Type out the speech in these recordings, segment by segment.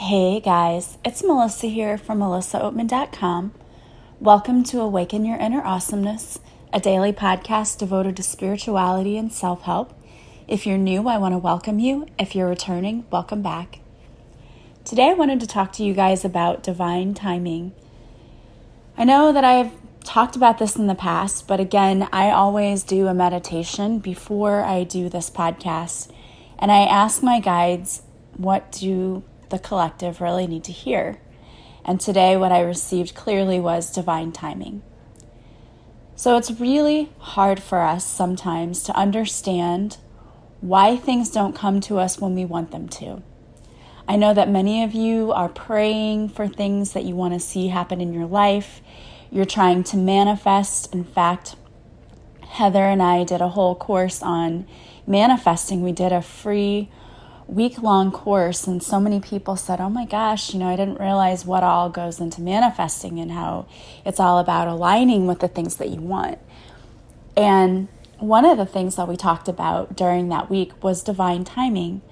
Hey guys, it's Melissa here from melissaoatman.com. Welcome to Awaken Your Inner Awesomeness, a daily podcast devoted to spirituality and self-help. If you're new, I want to welcome you. If you're returning, welcome back. Today I wanted to talk to you guys about divine timing. I know that I've talked about this in the past, but again, I always do a meditation before I do this podcast, and I ask my guides, what do the collective really need to hear? And today what I received clearly was divine timing. So it's really hard for us sometimes to understand why things don't come to us when we want them to. I know that many of you are praying for things that you want to see happen in your life. You're trying to manifest. In fact, Heather and I did a whole course on manifesting. We did a free week-long course, and so many people said, oh my gosh, I didn't realize what all goes into manifesting and how it's all about aligning with the things that you want. And one of the things that we talked about during that week was divine timing,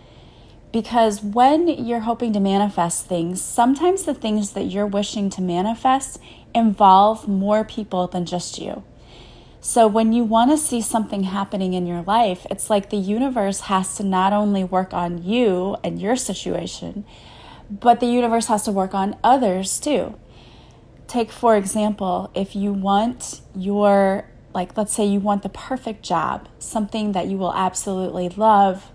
because when you're hoping to manifest things, sometimes the things that you're wishing to manifest involve more people than just you. So when you want to see something happening in your life, it's like the universe has to not only work on you and your situation, but the universe has to work on others too. Take, for example, if you want let's say you want the perfect job, something that you will absolutely love,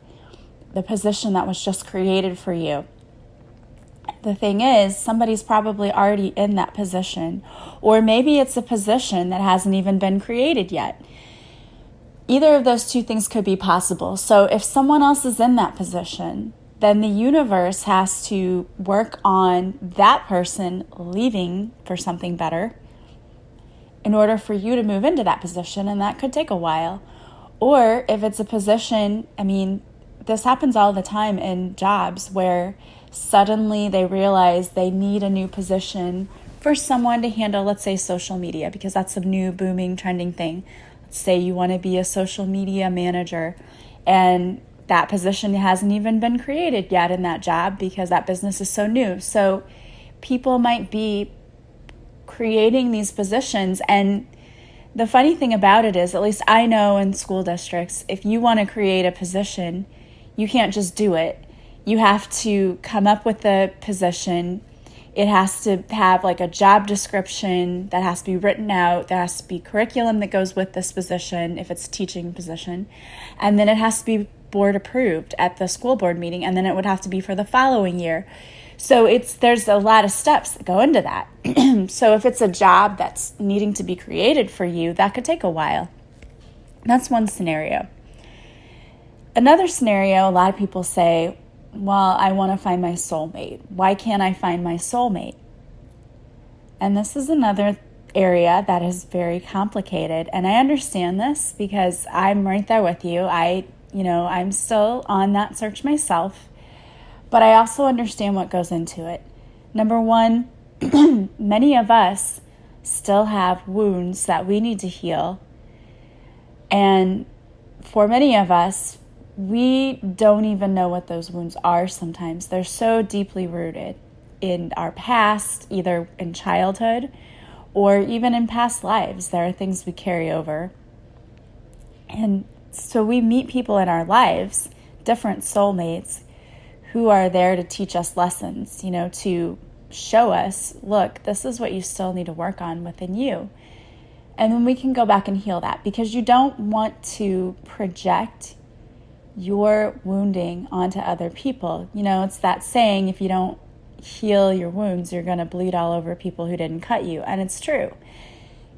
the position that was just created for you. The thing is, somebody's probably already in that position, or maybe it's a position that hasn't even been created yet. Either of those two things could be possible. So if someone else is in that position, then the universe has to work on that person leaving for something better in order for you to move into that position, and that could take a while. Or if it's a position, this happens all the time in jobs where suddenly they realize they need a new position for someone to handle, let's say, social media, because that's a new booming trending thing. Let's say you want to be a social media manager, and that position hasn't even been created yet in that job because that business is so new. So people might be creating these positions, and the funny thing about it is, at least I know in school districts, if you want to create a position, you can't just do it. You have to come up with the position. It has to have a job description that has to be written out. There has to be curriculum that goes with this position if it's a teaching position. And then it has to be board approved at the school board meeting. And then it would have to be for the following year. So there's a lot of steps that go into that. So if it's a job that's needing to be created for you, that could take a while. That's one scenario. Another scenario, a lot of people say, well, I want to find my soulmate. Why can't I find my soulmate? And this is another area that is very complicated. And I understand this because I'm right there with you. I'm still on that search myself, but I also understand what goes into it. Number one, many of us still have wounds that we need to heal. And for many of us, we don't even know what those wounds are sometimes. They're so deeply rooted in our past, either in childhood or even in past lives. There are things we carry over. And so we meet people in our lives, different soulmates, who are there to teach us lessons, to show us, look, this is what you still need to work on within you. And then we can go back and heal that, because you don't want to project your wounding onto other people. It's that saying, if you don't heal your wounds, you're going to bleed all over people who didn't cut you. And it's true.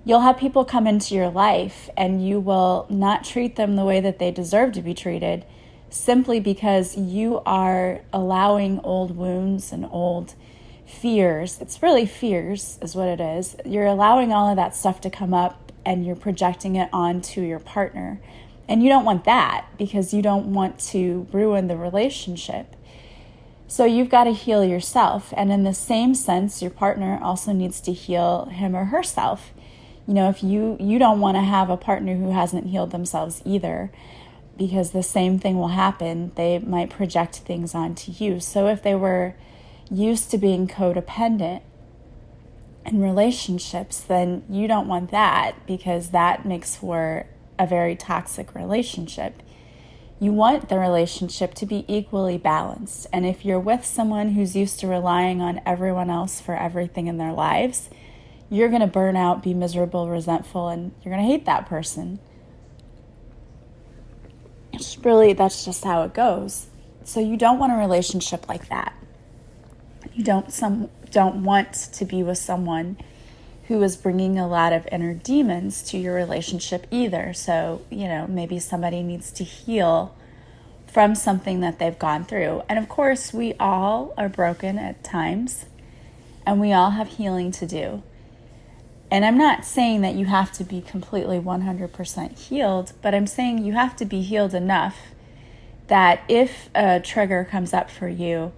You'll have people come into your life and you will not treat them the way that they deserve to be treated, simply because you are allowing old wounds and old fears. It's really fears is what it is. You're allowing all of that stuff to come up and you're projecting it onto your partner. And you don't want that, because you don't want to ruin the relationship. So you've got to heal yourself. And in the same sense, your partner also needs to heal him or herself. If you don't want to have a partner who hasn't healed themselves either, because the same thing will happen. They might project things onto you. So if they were used to being codependent in relationships, then you don't want that, because that makes for a very toxic relationship. You want the relationship to be equally balanced. And if you're with someone who's used to relying on everyone else for everything in their lives, you're going to burn out, be miserable, resentful, and you're going to hate that person. That's just how it goes. So you don't want a relationship like that. You don't want to be with someone who is bringing a lot of inner demons to your relationship either. So, maybe somebody needs to heal from something that they've gone through. And of course, we all are broken at times, and we all have healing to do. And I'm not saying that you have to be completely 100% healed, but I'm saying you have to be healed enough that if a trigger comes up for you,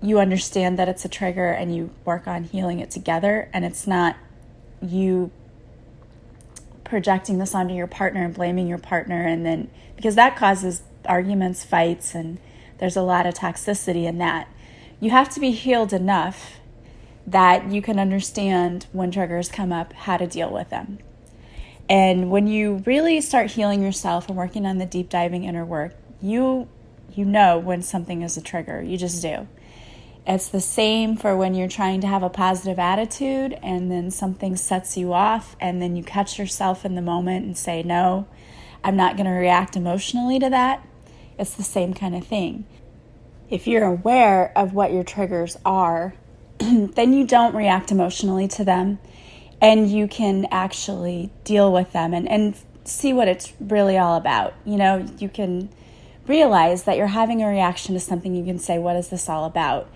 you understand that it's a trigger and you work on healing it together, and it's not you projecting this onto your partner and blaming your partner, and then because that causes arguments, fights, and there's a lot of toxicity in that. You have to be healed enough that you can understand when triggers come up, how to deal with them. And when you really start healing yourself and working on the deep diving inner work, you know when something is a trigger. You just do. It's the same for when you're trying to have a positive attitude and then something sets you off, and then you catch yourself in the moment and say, no, I'm not going to react emotionally to that. It's the same kind of thing. If you're aware of what your triggers are, then you don't react emotionally to them, and you can actually deal with them and see what it's really all about. You can realize that you're having a reaction to something. You can say, what is this all about?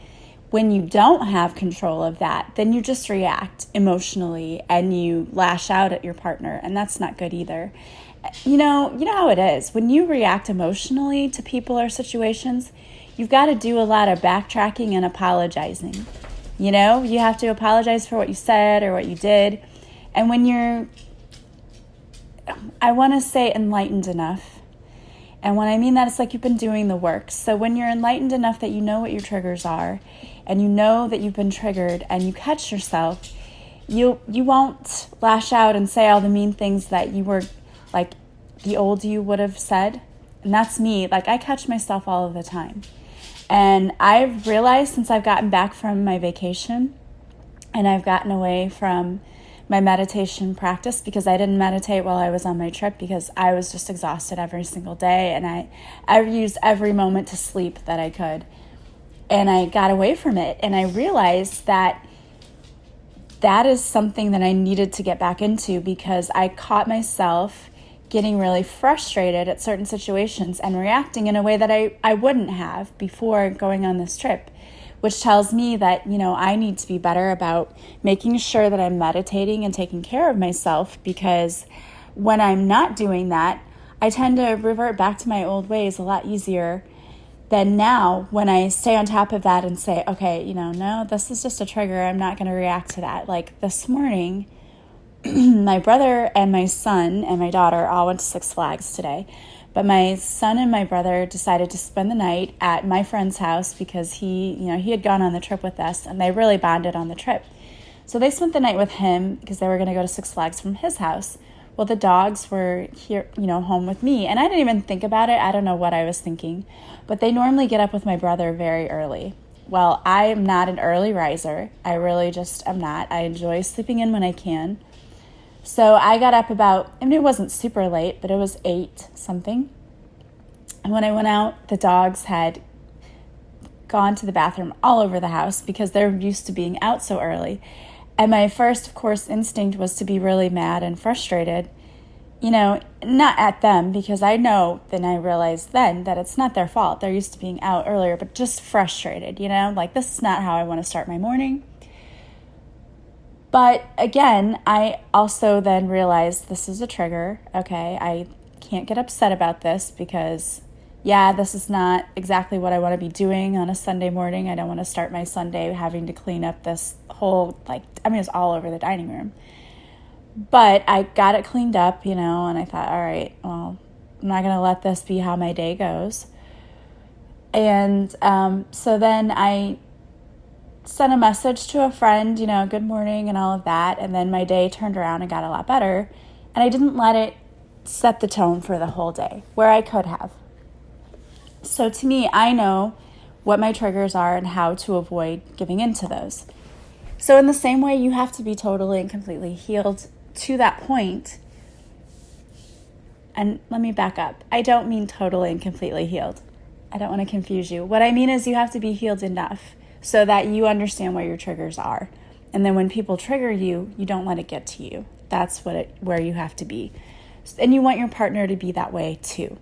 When you don't have control of that, then you just react emotionally and you lash out at your partner, and that's not good either. You know how it is. When you react emotionally to people or situations, you've got to do a lot of backtracking and apologizing. You have to apologize for what you said or what you did. And when you're, I want to say, enlightened enough, and when I mean that, it's like you've been doing the work. So when you're enlightened enough that you know what your triggers are, and you know that you've been triggered, and you catch yourself, you won't lash out and say all the mean things that you were, like, the old you would have said. And that's me. Like, I catch myself all of the time. And I've realized since I've gotten back from my vacation and I've gotten away from my meditation practice, because I didn't meditate while I was on my trip because I was just exhausted every single day, and I used every moment to sleep that I could. And I got away from it, and I realized that is something that I needed to get back into, because I caught myself getting really frustrated at certain situations and reacting in a way that I wouldn't have before going on this trip, which tells me that, I need to be better about making sure that I'm meditating and taking care of myself, because when I'm not doing that, I tend to revert back to my old ways a lot easier than now when I stay on top of that and say, okay, no, this is just a trigger. I'm not going to react to that. Like this morning, my brother and my son and my daughter all went to Six Flags today. But my son and my brother decided to spend the night at my friend's house because he had gone on the trip with us, and they really bonded on the trip. So they spent the night with him because they were going to go to Six Flags from his house. Well, the dogs were here, home with me, and I didn't even think about it. I don't know what I was thinking, but they normally get up with my brother very early. Well, I am not an early riser. I really just am not. I enjoy sleeping in when I can. So I got up it wasn't super late, but it was 8 something. And when I went out, the dogs had gone to the bathroom all over the house because they're used to being out so early. And my first, of course, instinct was to be really mad and frustrated, not at them, because I know, then I realized then that it's not their fault. They're used to being out earlier, but just frustrated, like this is not how I want to start my morning. But again, I also then realized this is a trigger. Okay, I can't get upset about this because, this is not exactly what I want to be doing on a Sunday morning. I don't want to start my Sunday having to clean up this whole, it's all over the dining room. But I got it cleaned up, and I thought, all right, well, I'm not going to let this be how my day goes. And so then I sent a message to a friend, good morning and all of that. And then my day turned around and got a lot better. And I didn't let it set the tone for the whole day, where I could have. So to me, I know what my triggers are and how to avoid giving into those. So in the same way, you have to be totally and completely healed to that point. And let me back up. I don't mean totally and completely healed. I don't want to confuse you. What I mean is you have to be healed enough so that you understand what your triggers are. And then when people trigger you, you don't let it get to you. That's where you have to be. And you want your partner to be that way too.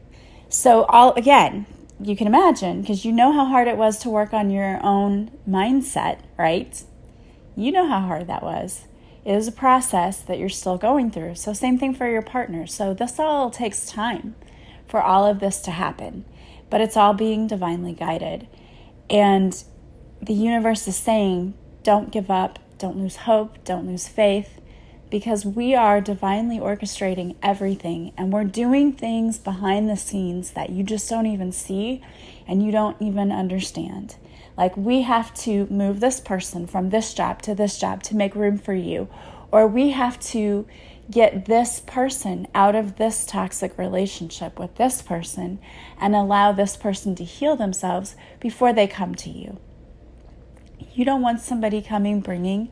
So again, you can imagine, because you know how hard it was to work on your own mindset, right? You know how hard that was. It is a process that you're still going through. So same thing for your partner. So this all takes time for all of this to happen. But it's all being divinely guided. And the universe is saying, don't give up, don't lose hope, don't lose faith, because we are divinely orchestrating everything, and we're doing things behind the scenes that you just don't even see and you don't even understand. Like, we have to move this person from this job to make room for you, or we have to get this person out of this toxic relationship with this person and allow this person to heal themselves before they come to you. You don't want somebody bringing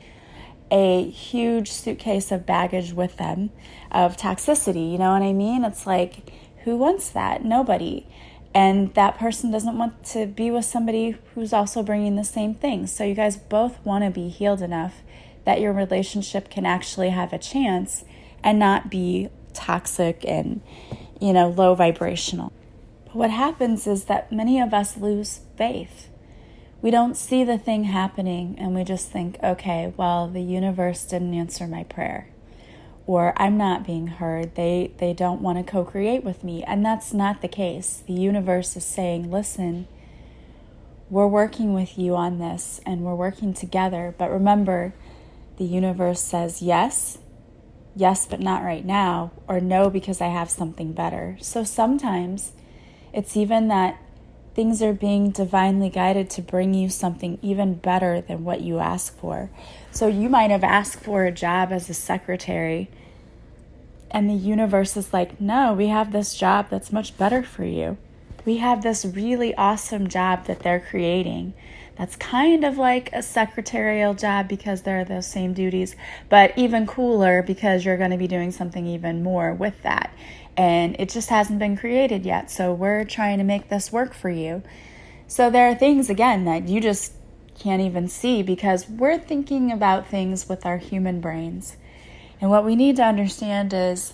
a huge suitcase of baggage with them of toxicity. You know what I mean? It's like, who wants that? Nobody. And that person doesn't want to be with somebody who's also bringing the same thing. So you guys both want to be healed enough that your relationship can actually have a chance and not be toxic and, low vibrational. But what happens is that many of us lose faith. We don't see the thing happening and we just think, okay, well, the universe didn't answer my prayer, or I'm not being heard. They don't want to co-create with me. And that's not the case. The universe is saying, listen, we're working with you on this and we're working together. But remember, the universe says yes, but not right now, or no, because I have something better. So sometimes it's even that things are being divinely guided to bring you something even better than what you ask for. So you might have asked for a job as a secretary, and the universe is like, no, we have this job that's much better for you. We have this really awesome job that they're creating that's kind of like a secretarial job because there are those same duties, but even cooler because you're going to be doing something even more with that. And it just hasn't been created yet. So we're trying to make this work for you. So there are things, again, that you just can't even see because we're thinking about things with our human brains. And what we need to understand is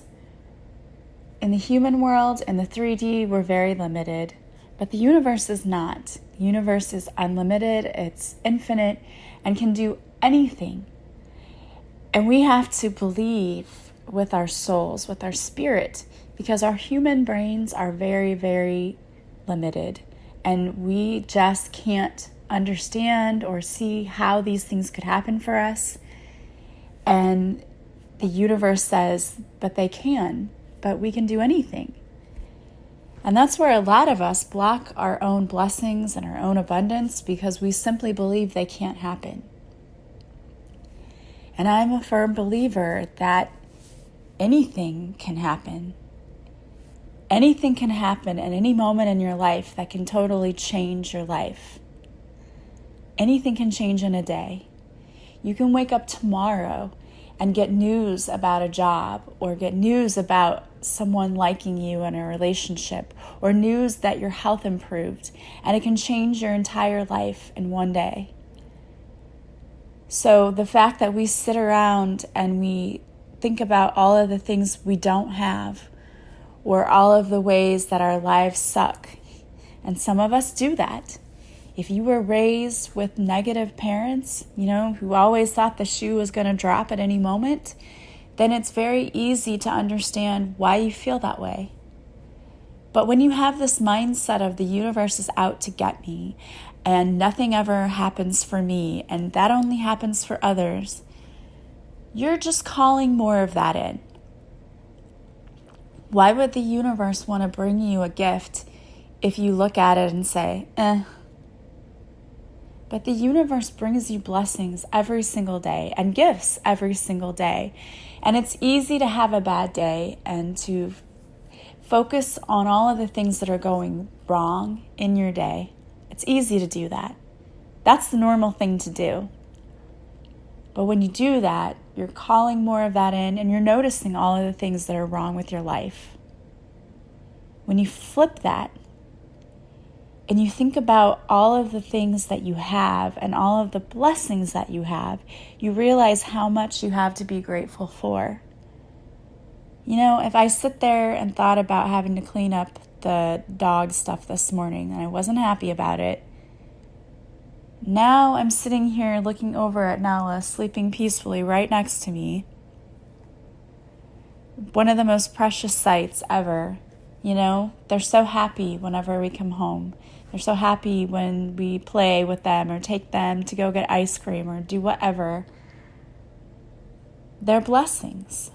in the human world, in the 3D, we're very limited. But the universe is not. The universe is unlimited, it's infinite, and can do anything. And we have to believe with our souls, with our spirit, because our human brains are very, very limited. And we just can't understand or see how these things could happen for us. And the universe says, but they can, but we can do anything. And that's where a lot of us block our own blessings and our own abundance because we simply believe they can't happen. And I'm a firm believer that anything can happen. Anything can happen at any moment in your life that can totally change your life. Anything can change in a day. You can wake up tomorrow and get news about a job, or get news about someone liking you in a relationship, or news that your health improved, and it can change your entire life in one day. So the fact that we sit around and we think about all of the things we don't have, or all of the ways that our lives suck, and some of us do that. If you were raised with negative parents, who always thought the shoe was going to drop at any moment, then it's very easy to understand why you feel that way. But when you have this mindset of the universe is out to get me, and nothing ever happens for me, and that only happens for others, you're just calling more of that in. Why would the universe want to bring you a gift if you look at it and say, But the universe brings you blessings every single day and gifts every single day. And it's easy to have a bad day and to focus on all of the things that are going wrong in your day. It's easy to do that. That's the normal thing to do. But when you do that, you're calling more of that in and you're noticing all of the things that are wrong with your life. When you flip that and you think about all of the things that you have and all of the blessings that you have, you realize how much you have to be grateful for. You know, if I sit there and thought about having to clean up the dog stuff this morning and I wasn't happy about it, now I'm sitting here looking over at Nala sleeping peacefully right next to me. One of the most precious sights ever. You know, they're so happy whenever we come home. They're so happy when we play with them or take them to go get ice cream or do whatever. They're blessings.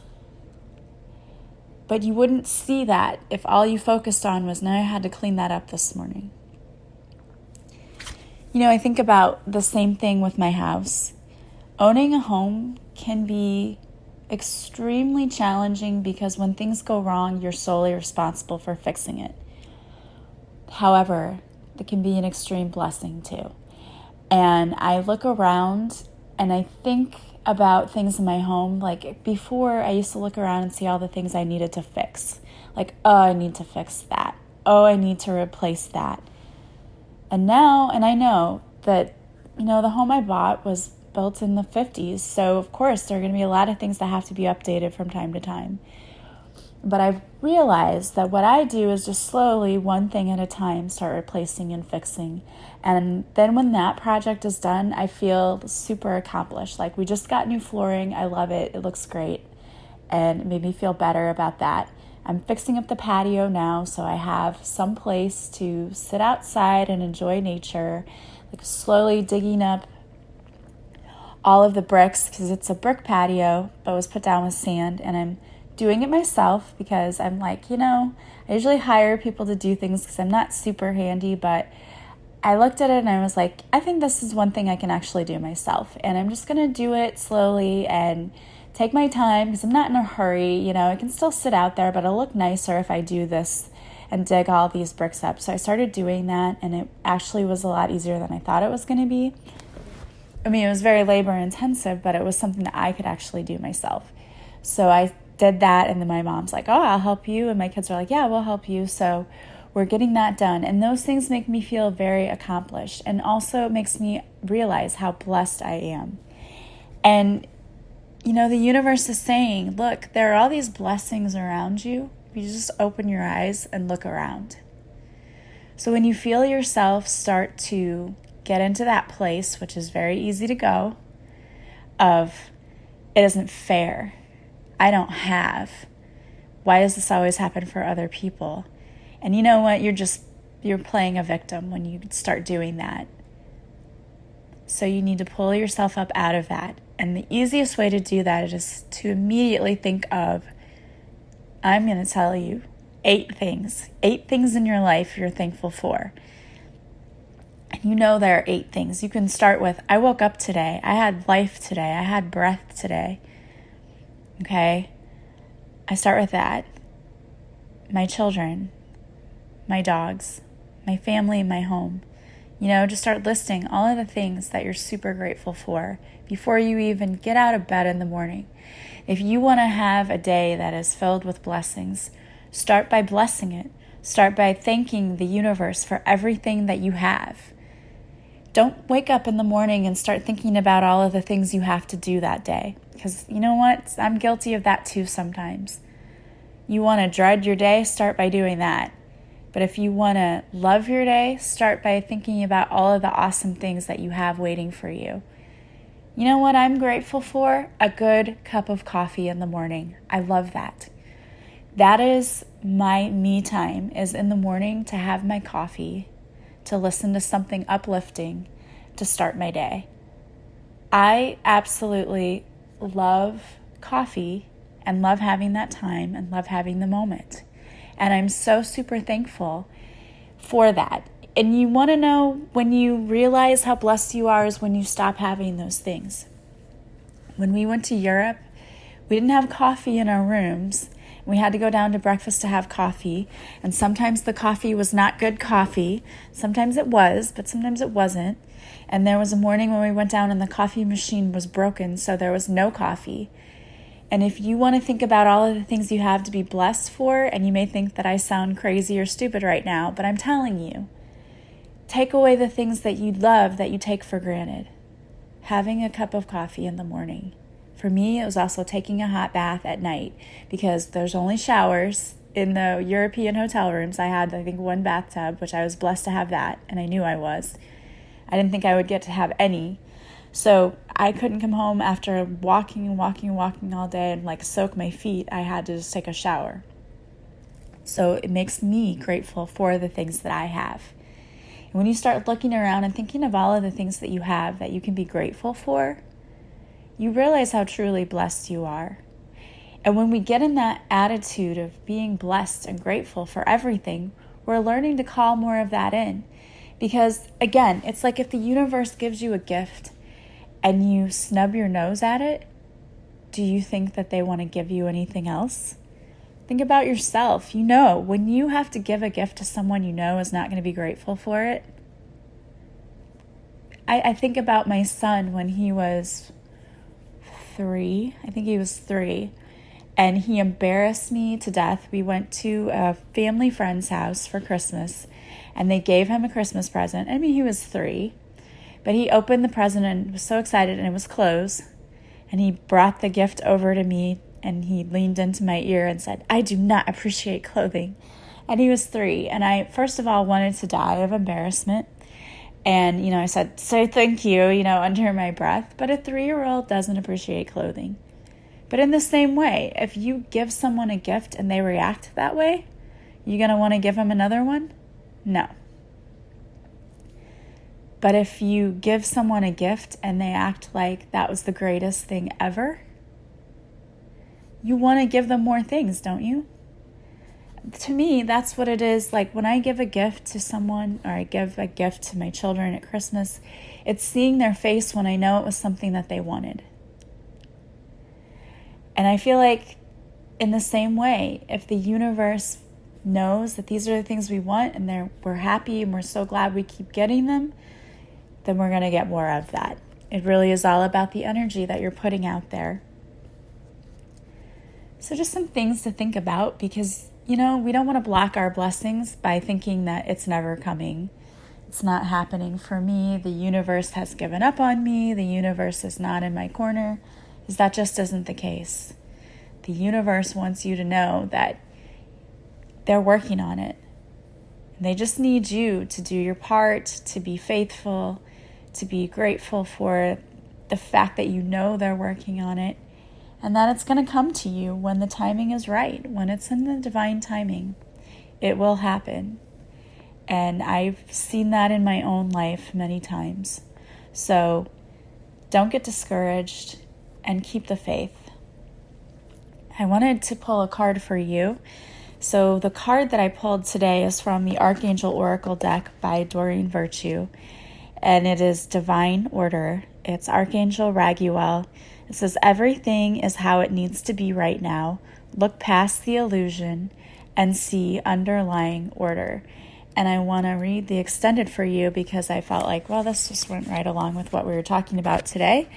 But you wouldn't see that if all you focused on was, now I had to clean that up this morning. You know, I think about the same thing with my house. Owning a home can be extremely challenging because when things go wrong, you're solely responsible for fixing it. However, it can be an extreme blessing too. And I look around and I think about things in my home. Like before, I used to look around and see all the things I needed to fix. Like, oh, I need to fix that. Oh, I need to replace that. And now, and I know that, you know, the home I bought was built in the 50s. So, of course, there are going to be a lot of things that have to be updated from time to time. But I've realized that what I do is just slowly, one thing at a time, start replacing and fixing. And then when that project is done, I feel super accomplished. Like, we just got new flooring. I love it. It looks great. And it made me feel better about that. I'm fixing up the patio now, so I have some place to sit outside and enjoy nature, like slowly digging up all of the bricks because it's a brick patio, but was put down with sand, and I'm doing it myself because I'm like, you know, I usually hire people to do things because I'm not super handy, but I looked at it and I was like, I think this is one thing I can actually do myself, and I'm just going to do it slowly and take my time because I'm not in a hurry. You know, I can still sit out there, but it'll look nicer if I do this and dig all these bricks up. So I started doing that, and it actually was a lot easier than I thought it was going to be. I mean, it was very labor intensive, but it was something that I could actually do myself. So I did that, and then my mom's like, oh, I'll help you. And my kids are like, yeah, we'll help you. So we're getting that done. And those things make me feel very accomplished, and also makes me realize how blessed I am. And you know, the universe is saying, look, there are all these blessings around you. You just open your eyes and look around. So when you feel yourself start to get into that place, which is very easy to go, of it isn't fair, I don't have, why does this always happen for other people? And you know what? You're playing a victim when you start doing that. So you need to pull yourself up out of that. And the easiest way to do that is to immediately think of, I'm going to tell you 8 things in your life you're thankful for. And you know there are 8 things. You can start with, I woke up today. I had life today. I had breath today. Okay? I start with that. My children, my dogs, my family, my home. You know, just start listing all of the things that you're super grateful for before you even get out of bed in the morning. If you want to have a day that is filled with blessings, start by blessing it. Start by thanking the universe for everything that you have. Don't wake up in the morning and start thinking about all of the things you have to do that day. Because you know what? I'm guilty of that too sometimes. You want to dread your day? Start by doing that. But if you want to love your day, start by thinking about all of the awesome things that you have waiting for you. You know what I'm grateful for? A good cup of coffee in the morning. I love that. That is my me time, is in the morning to have my coffee, to listen to something uplifting, to start my day. I absolutely love coffee and love having that time and love having the moment. And I'm so super thankful for that. And you want to know when you realize how blessed you are is when you stop having those things. When we went to Europe, we didn't have coffee in our rooms. We had to go down to breakfast to have coffee. And sometimes the coffee was not good coffee. Sometimes it was, but sometimes it wasn't. And there was a morning when we went down and the coffee machine was broken, so there was no coffee. And if you want to think about all of the things you have to be blessed for, and you may think that I sound crazy or stupid right now, but I'm telling you, take away the things that you love that you take for granted. Having a cup of coffee in the morning. For me, it was also taking a hot bath at night, because there's only showers in the European hotel rooms. I had, I think, one bathtub, which I was blessed to have that, and I knew I was. I didn't think I would get to have any. So I couldn't come home after walking all day and soak my feet. I had to just take a shower. So it makes me grateful for the things that I have. And when you start looking around and thinking of all of the things that you have that you can be grateful for, you realize how truly blessed you are. And when we get in that attitude of being blessed and grateful for everything, we're learning to call more of that in. Because again, it's like if the universe gives you a gift and you snub your nose at it, do you think that they want to give you anything else? Think about yourself. You know, when you have to give a gift to someone you know is not going to be grateful for it. I think about my son when he was 3. I think he was 3. And he embarrassed me to death. We went to a family friend's house for Christmas, and they gave him a Christmas present. I mean, he was 3. But he opened the present and was so excited, and it was clothes. And he brought the gift over to me, and he leaned into my ear and said, "I do not appreciate clothing." And he was 3. And I, first of all, wanted to die of embarrassment. And, I said, "Say thank you," under my breath. But a 3-year-old doesn't appreciate clothing. But in the same way, if you give someone a gift and they react that way, you going to want to give them another one? No. But if you give someone a gift and they act like that was the greatest thing ever, you want to give them more things, don't you? To me, that's what it is. Like when I give a gift to someone, or I give a gift to my children at Christmas, it's seeing their face when I know it was something that they wanted. And I feel like in the same way, if the universe knows that these are the things we want and we're happy and we're so glad we keep getting them, then we're going to get more of that. It really is all about the energy that you're putting out there. So just some things to think about, because, we don't want to block our blessings by thinking that it's never coming. It's not happening for me. The universe has given up on me. The universe is not in my corner, because that just isn't the case. The universe wants you to know that they're working on it. And they just need you to do your part, to be faithful, to be grateful for the fact that they're working on it, and that it's going to come to you when the timing is right, when it's in the divine timing. It will happen. And I've seen that in my own life many times. So don't get discouraged and keep the faith. I wanted to pull a card for you. So the card that I pulled today is from the Archangel Oracle deck by Doreen Virtue, and it is Divine Order. It's Archangel Raguel. It says, "Everything is how it needs to be right now. Look past the illusion and see underlying order." And I want to read the extended for you because I felt like, well, this just went right along with what we were talking about today.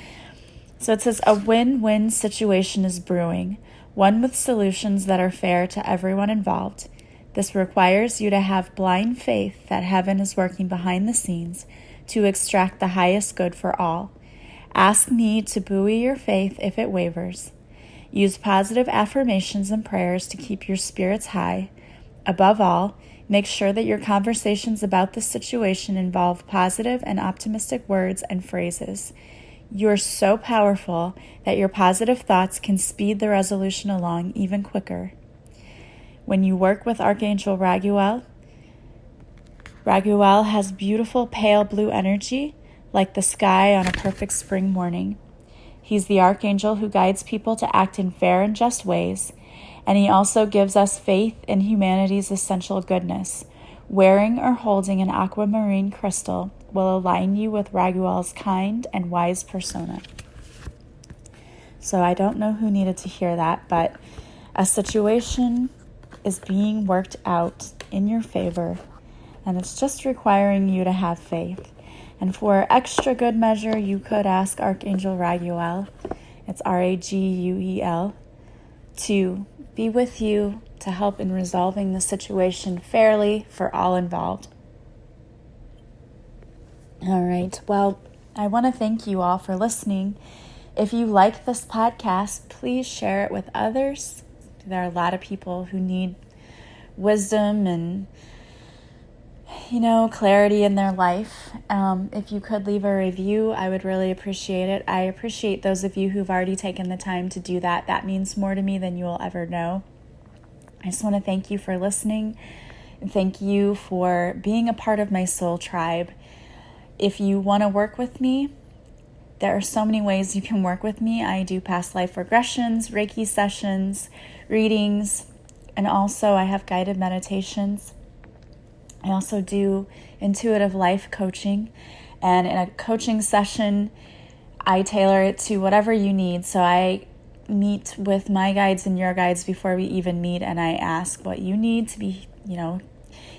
So it says, "A win-win situation is brewing, one with solutions that are fair to everyone involved. This requires you to have blind faith that heaven is working behind the scenes to extract the highest good for all. Ask me to buoy your faith if it wavers. Use positive affirmations and prayers to keep your spirits high. Above all, make sure that your conversations about the situation involve positive and optimistic words and phrases. You're so powerful that your positive thoughts can speed the resolution along even quicker." When you work with Archangel Raguel has beautiful pale blue energy, like the sky on a perfect spring morning. He's the archangel who guides people to act in fair and just ways, and he also gives us faith in humanity's essential goodness, Wearing or holding an aquamarine crystal will align you with Raguel's kind and wise persona. So I don't know who needed to hear that, but a situation is being worked out in your favor, and it's just requiring you to have faith. And for extra good measure, you could ask Archangel Raguel, it's Raguel, to be with you to help in resolving the situation fairly for all involved. All right, well, I want to thank you all for listening. If you like this podcast, please share it with others. There are a lot of people who need wisdom and, clarity in their life. If you could leave a review, I would really appreciate it. I appreciate those of you who've already taken the time to do that. That means more to me than you will ever know. I just want to thank you for listening and thank you for being a part of my soul tribe. If you want to work with me, there are so many ways you can work with me. I do past life regressions, Reiki sessions, readings, and also I have guided meditations. I also do intuitive life coaching, and in a coaching session, I tailor it to whatever you need. So I meet with my guides and your guides before we even meet, and I ask what you need to be,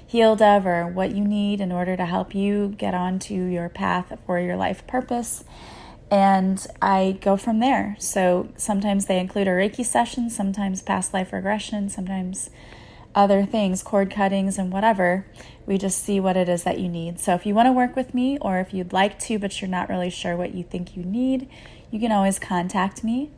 healed of, or what you need in order to help you get onto your path for your life purpose. And I go from there. So sometimes they include a Reiki session, sometimes past life regression, sometimes other things, cord cuttings and whatever. We just see what it is that you need. So if you want to work with me, or if you'd like to, but you're not really sure what you think you need, you can always contact me.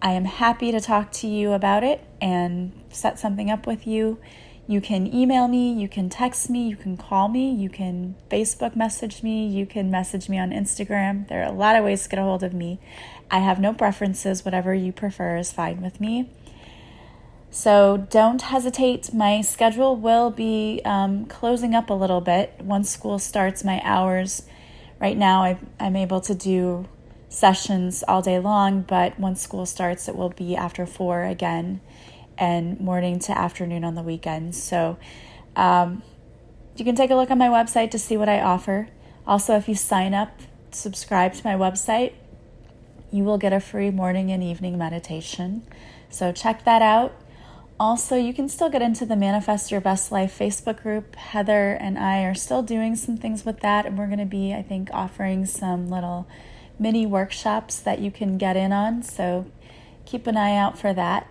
I am happy to talk to you about it and set something up with you. You can email me, you can text me, you can call me, you can Facebook message me, you can message me on Instagram. There are a lot of ways to get a hold of me. I have no preferences. Whatever you prefer is fine with me. So don't hesitate. My schedule will be closing up a little bit. Once school starts, my hours, right now I'm able to do sessions all day long, but once school starts, it will be after 4 again, and morning to afternoon on the weekends. So you can take a look on my website to see what I offer. Also, if you sign up, subscribe to my website, you will get a free morning and evening meditation. So check that out. Also, you can still get into the Manifest Your Best Life Facebook group. Heather and I are still doing some things with that, and we're going to be, I think, offering some little mini workshops that you can get in on. So keep an eye out for that.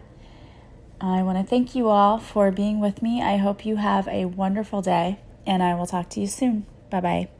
I want to thank you all for being with me. I hope you have a wonderful day, and I will talk to you soon. Bye-bye.